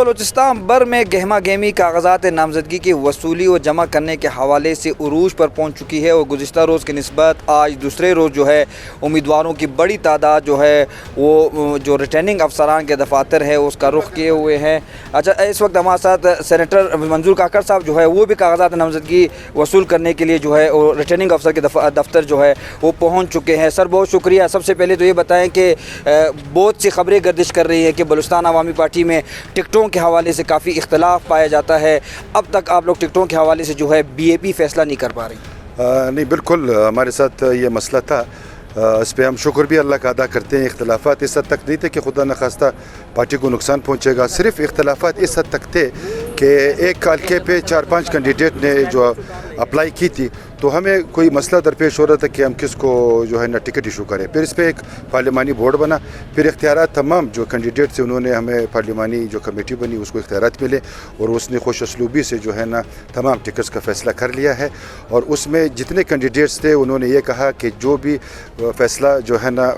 بلوچستان بھر میں گہما گہمی کاغذات نامزدگی کی وصولی و جمع کرنے کے حوالے سے عروج پر پہنچ چکی ہے اور گزشتہ روز کی نسبت آج دوسرے روز جو ہے امیدواروں کی بڑی تعداد جو ہے وہ جو ریٹرننگ افسران کے دفاتر ہے اس کا رخ کیے ہوئے ہیں۔ اچھا، اس وقت ہمارے ساتھ سینیٹر منظور کاکڑ صاحب جو ہے وہ بھی کاغذات نامزدگی وصول کرنے کے لیے جو ہے ریٹرننگ افسر کے دفتر جو ہے وہ پہنچ چکے ہیں۔ سر بہت شکریہ۔ سب سے پہلے تو یہ بتائیں کہ بہت سی خبریں گردش کر رہی ہیں کہ بلوچستان عوامی پارٹی میں ٹکٹوں کے حوالے سے کافی اختلاف پایا جاتا ہے، اب تک آپ لوگ ٹکٹوں کے حوالے سے جو ہے بی اے پی فیصلہ نہیں کر پا رہی؟ نہیں، بالکل ہمارے ساتھ یہ مسئلہ تھا، اس پہ ہم شکر بھی اللہ کا ادا کرتے ہیں۔ اختلافات اس حد تک نہیں تھے کہ خدا نخواستہ پارٹی کو نقصان پہنچے گا، صرف اختلافات اس حد تک تھے کہ ایک حلقے پہ 4-5 کینڈیڈیٹ نے جو اپلائی کی تھی تو ہمیں کوئی مسئلہ درپیش ہو رہا تھا کہ ہم کس کو جو ہے نا ٹکٹ ایشو کریں۔ پھر اس پہ ایک پارلیمانی بورڈ بنا، پھر اختیارات تمام جو کینڈیڈیٹ تھے انہوں نے ہمیں پارلیمانی جو کمیٹی بنی اس کو اختیارات ملے اور اس نے خوش اسلوبی سے جو ہے نا تمام ٹکٹس کا فیصلہ کر لیا ہے۔ اور اس میں جتنے کینڈیڈیٹس تھے انہوں نے یہ کہا کہ جو بھی فیصلہ جو ہے نا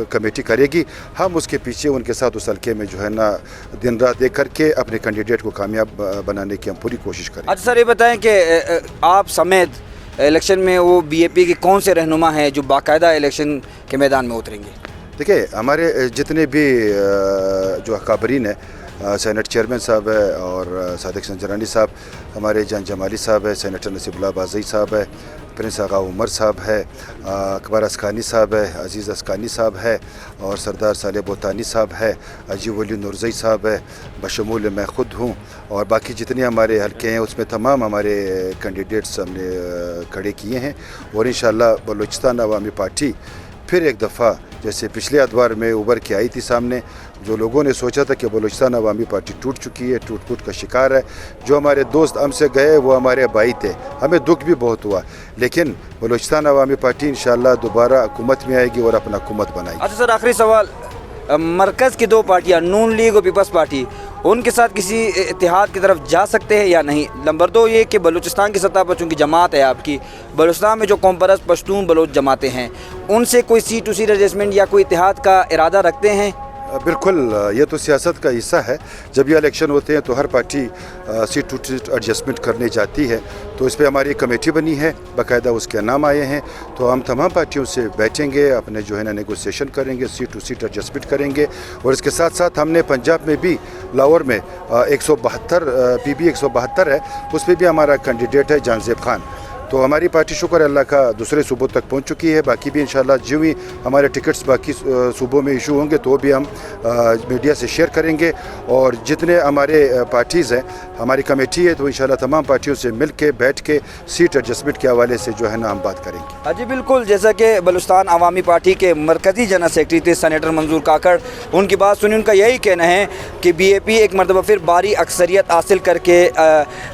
کمیٹی کرے گی ہم اس کے پیچھے ان کے ساتھ اس حلقے میں جو ہے نا دن رات ایک کر کے اپنے کینڈیڈیٹ کو کامیاب بنانے کی ہم پوری کوشش کریں۔ اچھا سر، یہ بتائیں کہ آپ سمیت الیکشن میں وہ بی اے پی کے کون سے رہنما ہیں جو باقاعدہ الیکشن کے میدان میں اتریں گے؟ دیکھیں، ہمارے جتنے بھی جو اکابرین ہیں، سینٹ چیئرمین صاحب ہے اور صادق سنجرانی صاحب، ہمارے جان جمالی صاحب ہے، سینیٹر نصیب اللہ بازئی صاحب ہے، پرنس آغا عمر صاحب ہے، اکبر اسکانی صاحب ہے، عزیز اسکانی صاحب ہے اور سردار صالح بوتانی صاحب ہے، عجیب ولی نورزئی صاحب ہے، بشمول میں خود ہوں اور باقی جتنے ہمارے حلقے ہیں اس میں تمام ہمارے کینڈیڈیٹس ہم نے کھڑے کیے ہیں اور انشاءاللہ بلوچستان عوامی پارٹی پھر ایک دفعہ جیسے پچھلے ادوار میں ابھر کے آئی تھی سامنے۔ جو لوگوں نے سوچا تھا کہ بلوچستان عوامی پارٹی ٹوٹ چکی ہے، ٹوٹ پھوٹ کا شکار ہے، جو ہمارے دوست ہم سے گئے وہ ہمارے بھائی تھے، ہمیں دکھ بھی بہت ہوا، لیکن بلوچستان عوامی پارٹی انشاءاللہ دوبارہ حکومت میں آئے گی اور اپنا حکومت بنائے گی۔ اچھا سر، آخری سوال، مرکز کی 2 پارٹیاں نون لیگ اور پیپلز پارٹی ان کے ساتھ کسی اتحاد کی طرف جا سکتے ہیں یا نہیں؟ نمبر 2 یہ کہ بلوچستان کی سطح پر چونکہ جماعت ہے آپ کی، بلوچستان میں جو قوم پرست پشتون بلوچ جماعتیں ہیں ان سے کوئی سیٹ ٹو سیٹ ایڈجسٹمنٹ یا کوئی اتحاد کا ارادہ رکھتے ہیں؟ بالکل، یہ تو سیاست کا حصہ ہے، جب یہ الیکشن ہوتے ہیں تو ہر party seat to seat adjustment کرنے جاتی ہے، تو اس پہ ہماری کمیٹی بنی ہے، باقاعدہ اس کے نام آئے ہیں، تو ہم تمام پارٹیوں سے بیٹھیں گے، اپنے جو ہے نا نیگوسیشن کریں گے، سیٹ ٹو سیٹ ایڈجسٹمنٹ کریں گے اور اس کے ساتھ ساتھ ہم نے پنجاب میں بھی لاہور میں 172 پی بی 172 ہے، اس پہ بھی ہمارا کینڈیڈیٹ ہے جان زیب خان، تو ہماری پارٹی شکر اللہ کا دوسرے صوبوں تک پہنچ چکی ہے۔ باقی بھی انشاءاللہ جو ہی ہمارے ٹکٹس باقی صوبوں میں ایشو ہوں گے تو بھی ہم میڈیا سے شیئر کریں گے اور جتنے ہمارے پارٹیز ہیں، ہماری کمیٹی ہے تو انشاءاللہ تمام پارٹیوں سے مل کے بیٹھ کے سیٹ ایڈجسٹمنٹ کے حوالے سے جو ہے نا ہم بات کریں گے۔ جی بالکل، جیسا کہ بلوچستان عوامی پارٹی کے مرکزی جنرل سیکرٹری تھے سینیٹر منظور کاکڑ، ان کی بات سنی، ان کا یہی کہنا ہے کہ بی اے پی ایک مرتبہ پھر باری اکثریت حاصل کر کے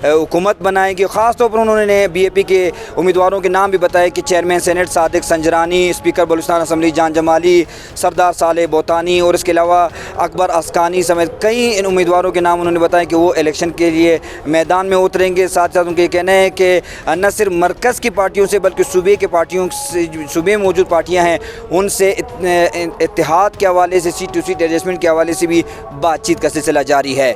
حکومت بنائے گی۔ خاص طور پر انہوں نے بی اے پی کے امیدواروں کے نام بھی بتائے کہ chairman senate Sadiq Sanjrani, speaker Balochistan assembly جان جمالی، سردار صالح بوتانی اور اس کے علاوہ اکبر اسکانی سمیت کئی ان امیدواروں کے نام انہوں نے بتایا کہ وہ الیکشن کے لیے میدان میں اتریں گے۔ ساتھ ساتھ ان کے کہنا ہے کہ نہ صرف مرکز کی پارٹیوں سے بلکہ صوبے کے پارٹیوں سے، صوبے میں موجود پارٹیاں ہیں ان سے اتحاد کے حوالے سے، سیٹ ٹو سیٹ ایڈجسٹمنٹ کے حوالے سے بھی بات چیت کا سلسلہ جاری ہے۔